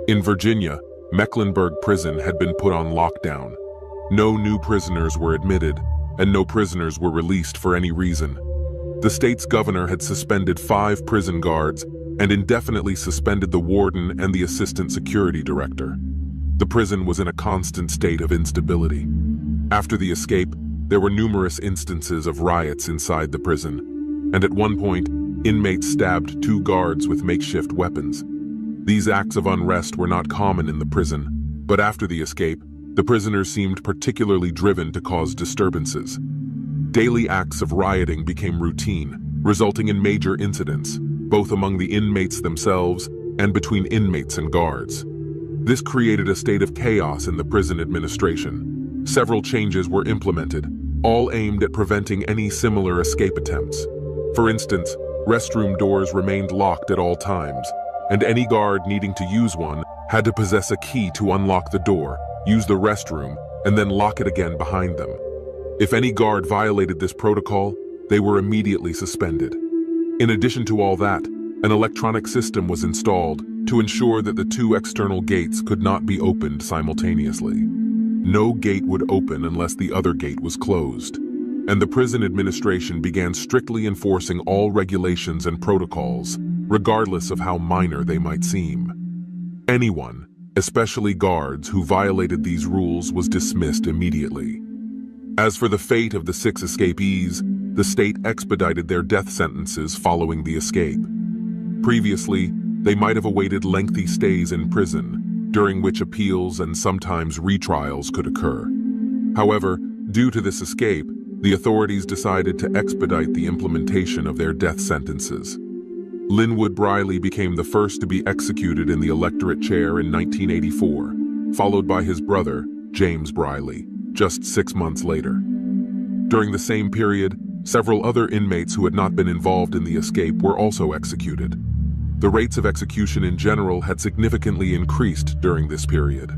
In Virginia, Mecklenburg Prison had been put on lockdown. No new prisoners were admitted, and no prisoners were released for any reason. The state's governor had suspended 5 prison guards and indefinitely suspended the warden and the assistant security director. The prison was in a constant state of instability. After the escape, there were numerous instances of riots inside the prison, and at one point, inmates stabbed 2 guards with makeshift weapons. These acts of unrest were not common in the prison, but after the escape, the prisoners seemed particularly driven to cause disturbances. Daily acts of rioting became routine, resulting in major incidents, both among the inmates themselves and between inmates and guards. This created a state of chaos in the prison administration. Several changes were implemented, all aimed at preventing any similar escape attempts. For instance, restroom doors remained locked at all times, and any guard needing to use one had to possess a key to unlock the door, use the restroom, and then lock it again behind them. If any guard violated this protocol, they were immediately suspended. In addition to all that, an electronic system was installed to ensure that the 2 external gates could not be opened simultaneously. No gate would open unless the other gate was closed, and the prison administration began strictly enforcing all regulations and protocols, regardless of how minor they might seem. Anyone, especially guards, who violated these rules was dismissed immediately. As for the fate of the 6 escapees, the state expedited their death sentences following the escape. Previously, they might have awaited lengthy stays in prison, during which appeals and sometimes retrials could occur. However, due to this escape, the authorities decided to expedite the implementation of their death sentences. Linwood Briley became the first to be executed in the electorate chair in 1984, followed by his brother, James Briley, just 6 months later. During the same period, several other inmates who had not been involved in the escape were also executed. The rates of execution in general had significantly increased during this period.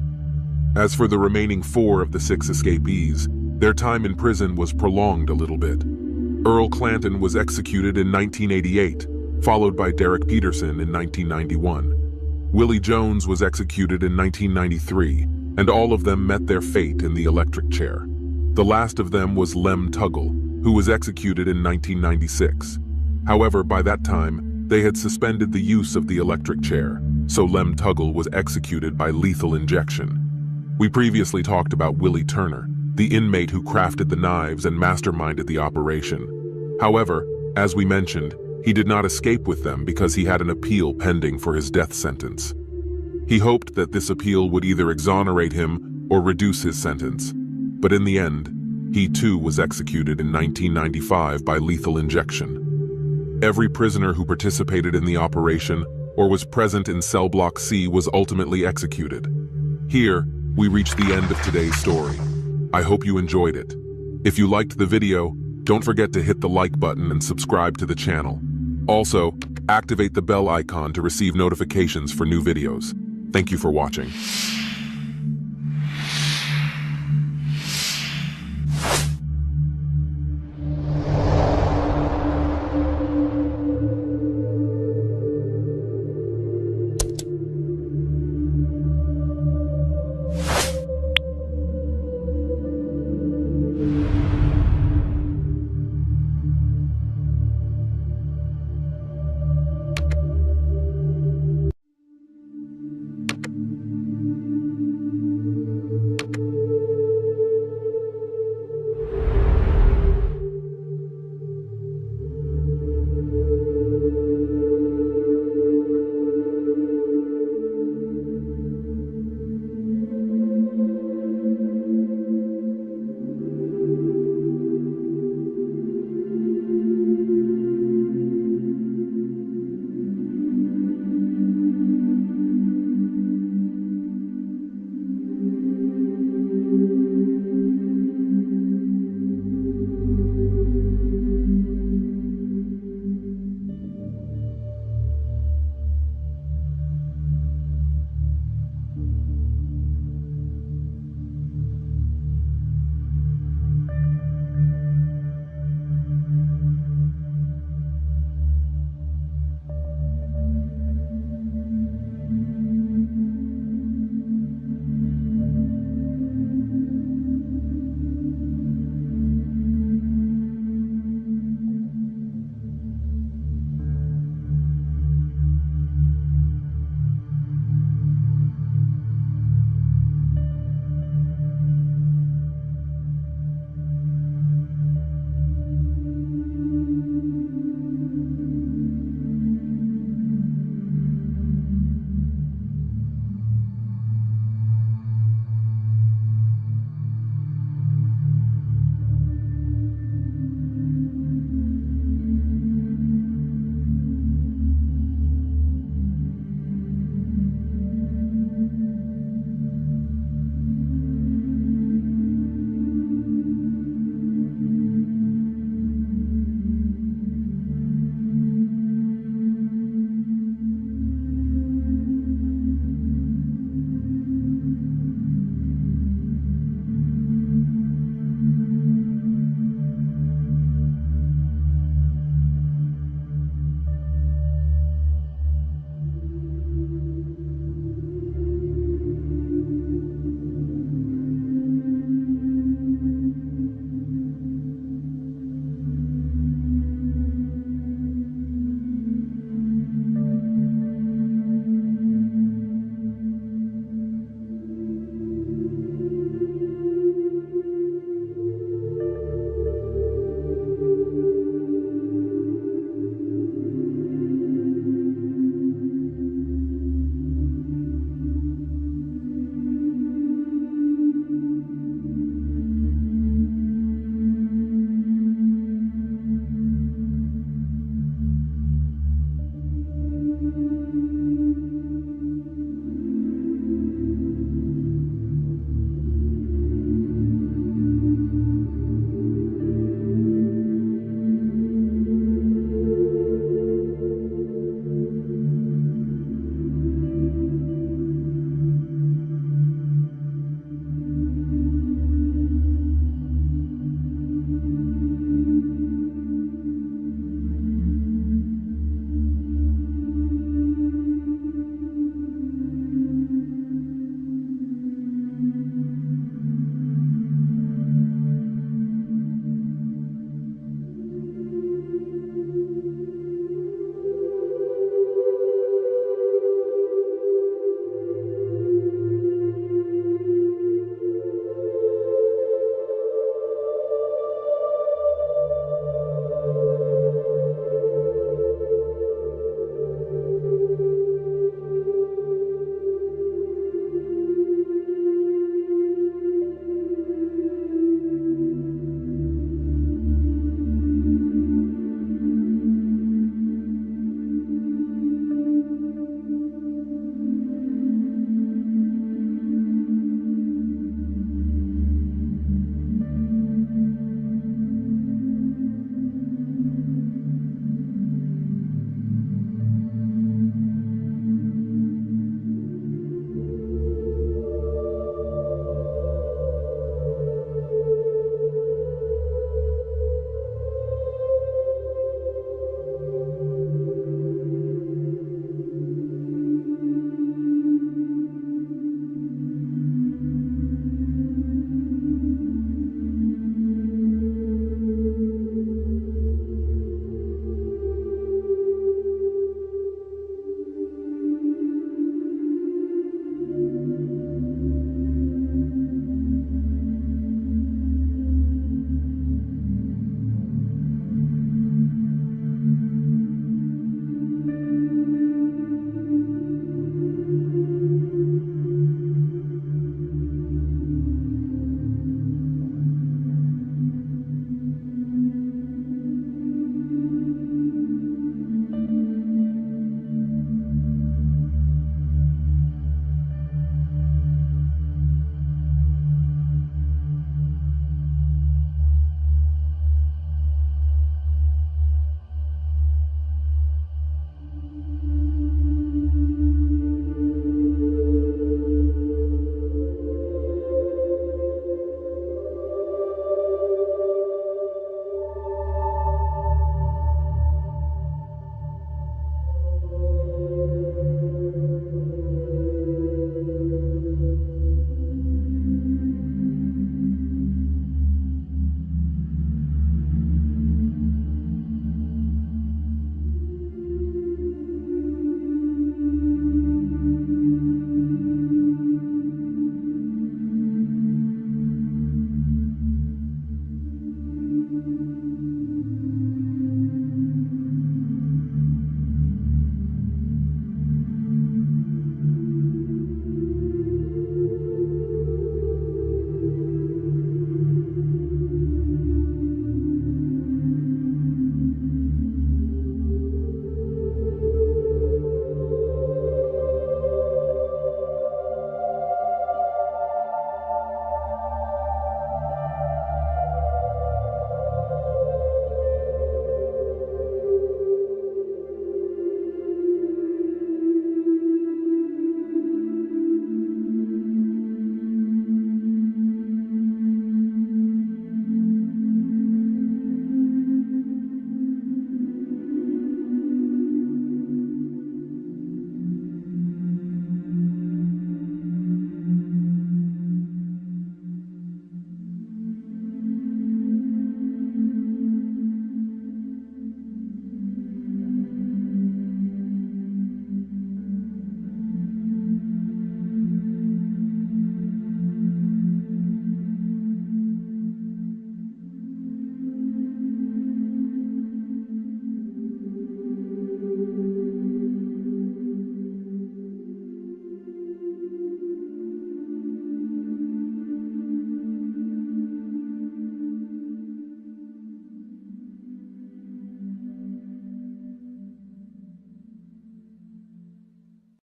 As for the remaining 4 of the 6 escapees, their time in prison was prolonged a little bit. Earl Clanton was executed in 1988, followed by Derek Peterson in 1991. Willie Jones was executed in 1993, and all of them met their fate in the electric chair. The last of them was Lem Tuggle, who was executed in 1996. However, by that time, they had suspended the use of the electric chair, so Lem Tuggle was executed by lethal injection. We previously talked about Willie Turner, the inmate who crafted the knives and masterminded the operation. However, as we mentioned, he did not escape with them because he had an appeal pending for his death sentence. He hoped that this appeal would either exonerate him or reduce his sentence, but in the end, he too was executed in 1995 by lethal injection. Every prisoner who participated in the operation or was present in Cell Block C was ultimately executed. Here, we reach the end of today's story. I hope you enjoyed it. If you liked the video, don't forget to hit the like button and subscribe to the channel. Also, activate the bell icon to receive notifications for new videos. Thank you for watching.